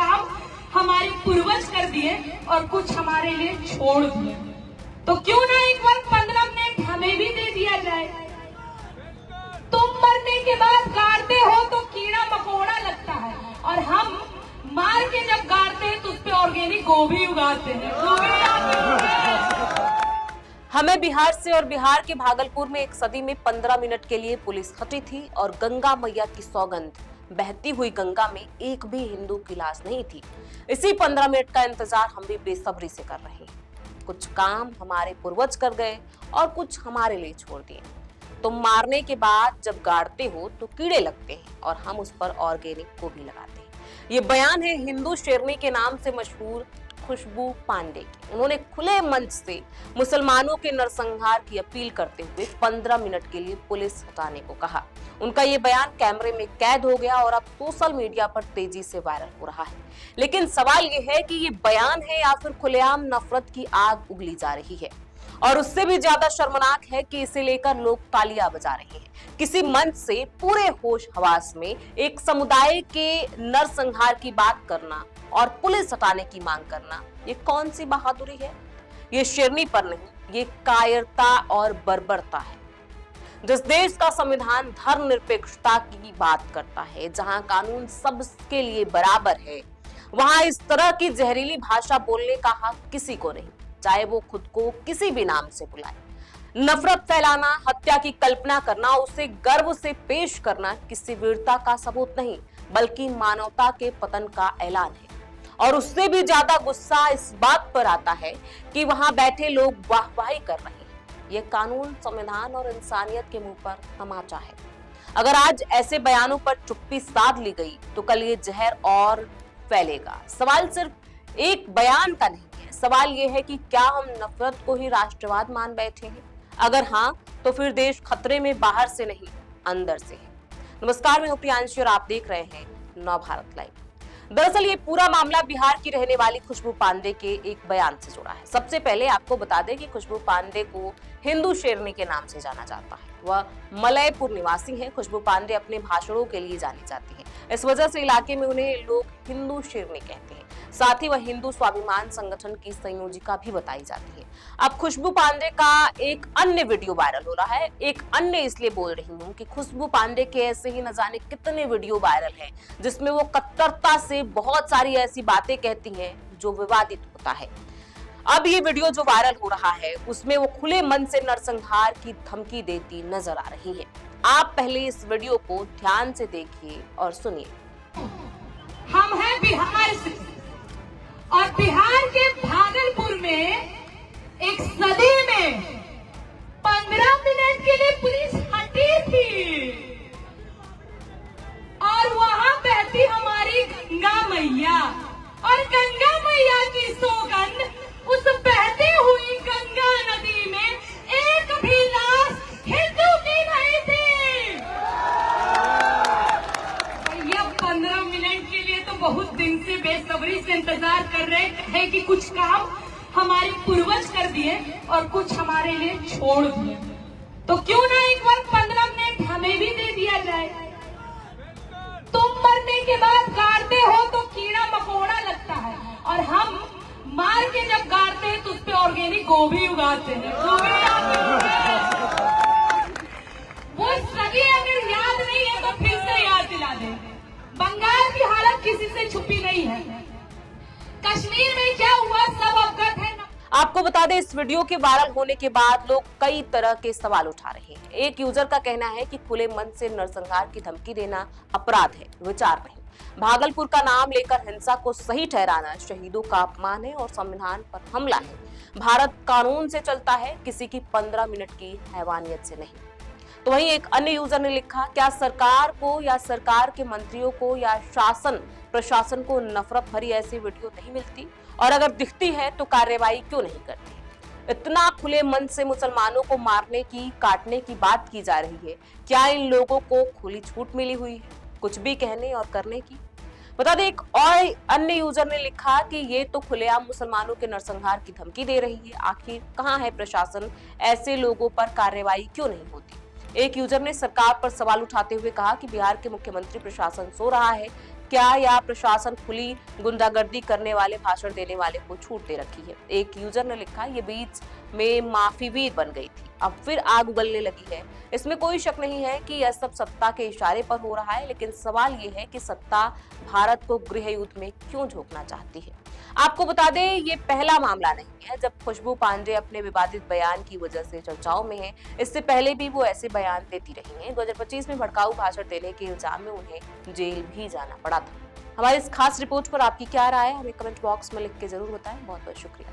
काम हमारे पूर्वज कर दिए और कुछ हमारे लिए छोड़ दिए। तो क्यों ना एक बार 15 मिनट हमें भी दे दिया जाए। तुम मरने के बाद गाड़ते हो तो कीड़ा मकोड़ा लगता है, और हम मार के जब गाड़ते हैं तो उस पे ऑर्गेनिक गोभी उगाते हैं। हमें बिहार से और बिहार के भागलपुर में एक सदी में 15 मिनट के लिए पुलिस हटी थी और गंगा मैया की सौगंध, बहती हुई गंगा में एक भी हिंदू की लाश नहीं थी। इसी 15 मिनट का इंतजार हम भी बेसब्री से कर रहे हैं। कुछ काम हमारे पूर्वज कर गए और कुछ हमारे लिए छोड़ दिए। तुम मारने के बाद जब गाड़ते हो तो कीड़े लगते हैं और हम उस पर ऑर्गेनिक गोभी लगाते हैं। ये बयान है हिंदू शेरनी के नाम से मशहूर खुशबू पांडे की। उन्होंने खुले मंच से मुसलमानों के नरसंहार की अपील करते हुए 15 मिनट के लिए पुलिस हटाने को कहा। उनका ये बयान कैमरे में कैद हो गया और अब सोशल मीडिया पर तेजी से वायरल हो रहा है। लेकिन सवाल ये है कि ये बयान है या फिर खुलेआम नफरत की आग उगली जा रही है। और उससे भी ज्यादा शर्मनाक है कि इसे लेकर लोग तालियां बजा रहे हैं। किसी मंच से पूरे होश हवास में एक समुदाय के नरसंहार की बात करना और पुलिस हटाने की मांग करना, ये कौन सी बहादुरी है? ये शेरनी पर नहीं, ये कायरता और बर्बरता है। जिस देश का संविधान धर्मनिरपेक्षता की बात करता है, जहां कानून सबके लिए बराबर है, वहां इस तरह की जहरीली भाषा बोलने का हक किसी को नहीं, चाहे वो खुद को किसी भी नाम से बुलाए। नफरत फैलाना, हत्या की कल्पना करना, उसे गर्व से पेश करना किसी वीरता का सबूत नहीं, बल्कि मानवता के पतन का ऐलान है। और उससे भी ज्यादा गुस्सा इस बात पर आता है कि वहां बैठे लोग वाहवाही कर रहे हैं। ये कानून, संविधान और इंसानियत के मुंह पर तमाचा है। अगर आज ऐसे बयानों पर चुप्पी साध ली गई तो कल ये जहर और फैलेगा। सवाल सिर्फ एक बयान का नहीं है, सवाल ये है कि क्या हम नफरत को ही राष्ट्रवाद मान बैठे हैं? अगर हाँ, तो फिर देश खतरे में बाहर से नहीं, अंदर से है। नमस्कार, मैं हूं प्रियांशी और आप देख रहे हैं नव भारत लाइव। दरअसल ये पूरा मामला बिहार की रहने वाली खुशबू पांडे के एक बयान से जुड़ा है। सबसे पहले आपको बता दें कि खुशबू पांडे को हिंदू शेरनी के नाम से जाना जाता है। वह मलयपुर निवासी हैं। खुशबू पांडे अपने भाषणों के लिए जानी जाती हैं। इस वजह से इलाके में उन्हें लोग हिंदू शेरनी कहते हैं। साथ ही वह हिंदू स्वाभिमान संगठन की संयोजिका भी बताई जाती है। अब खुशबू पांडे का एक अन्य वीडियो वायरल हो रहा है। एक अन्य इसलिए बोल रही हूँ कि खुशबू पांडे के ऐसे ही न जाने कितने वीडियो वायरल हैं, जिसमें वो कट्टरता से बहुत सारी ऐसी बातें कहती हैं जो विवादित होता है। अब ये वीडियो जो वायरल हो रहा है, उसमें वो खुले मन से नरसंहार की धमकी देती नजर आ रही है। आप पहले इस वीडियो को ध्यान से देखिए और सुनिए। हम हैं बिहार से, और बिहार के भागलपुर में एक सदी में 15 मिनट के लिए पुलिस हटी थी, और वहां बहती हमारी गंगा मैया, और गंगा मैया की सौगंध, उस बहती हुई गंगा नदी में एक भी लाश हिंदू की नहीं थी। भैया 15 मिनट के लिए तो बहुत दिन से बेसब्री से इंतजार कर रहे हैं कि कुछ काम हमारे पूर्वज कर दिए और कुछ हमारे लिए छोड़ दिए। तो क्यों ना एक बार 15 मिनट हमें भी दे दिया जाए। तुम मरने के बाद गाड़ते हो तो कीड़ा मकोड़ा लगता है, और हम मार के जब गाड़ते हैं तो उस पे ऑर्गेनिक गोभी उगाते हैं। वो सभी अगर याद नहीं है तो फिर से याद दिला दें। बंगाल की हालत किसी से छुपी नहीं है। कश्मीर में क्या हुआ सब अवगत है। आपको बता दें, इस वीडियो के वायरल होने के बाद लोग कई तरह के सवाल उठा रहे हैं। एक यूजर का कहना है कि खुले मन से नरसंहार की धमकी देना अपराध है, विचार नहीं। भागलपुर का नाम लेकर हिंसा को सही ठहराना शहीदों का अपमान है और संविधान पर हमला है। भारत कानून से चलता है, किसी की 15 मिनट की हैवानियत से नहीं। तो वहीं एक अन्य यूजर ने लिखा, क्या सरकार को या सरकार के मंत्रियों को या शासन प्रशासन को नफरत भरी ऐसी वीडियो नहीं मिलती? और अगर दिखती है तो कार्रवाई क्यों नहीं करती? इतना खुले मन से मुसलमानों को मारने की, काटने की बात की जा रही है, क्या इन लोगों को खुली छूट मिली हुई है कुछ भी कहने और करने की? बता दें, एक और अन्य यूजर ने लिखा कि ये तो खुलेआम मुसलमानों के नरसंहार की धमकी दे रही है। आखिर कहाँ है प्रशासन? ऐसे लोगों पर कार्रवाई क्यों नहीं होती? एक यूजर ने सरकार पर सवाल उठाते हुए कहा कि बिहार के मुख्यमंत्री प्रशासन सो रहा है, क्या या प्रशासन खुली गुंडागर्दी करने वाले, भाषण देने वाले को छूट दे रखी है? एक यूजर ने लिखा, ये बीच में माफीवीर बन गई थी, अब फिर आग उगलने लगी है। इसमें कोई शक नहीं है कि यह सब सत्ता के इशारे पर हो रहा है, लेकिन सवाल ये है कि सत्ता भारत को गृह युद्ध में क्यों झोंकना चाहती है। आपको बता दें, ये पहला मामला नहीं है जब खुशबू पांडे अपने विवादित बयान की वजह से चर्चाओं में है। इससे पहले भी वो ऐसे बयान देती रही हैं। 2025 में भड़काऊ भाषण देने के इल्जाम में उन्हें जेल भी जाना पड़ा था। हमारी इस खास रिपोर्ट पर आपकी क्या राय है, हमें कमेंट बॉक्स में लिख के जरूर बताएं। बहुत बहुत शुक्रिया।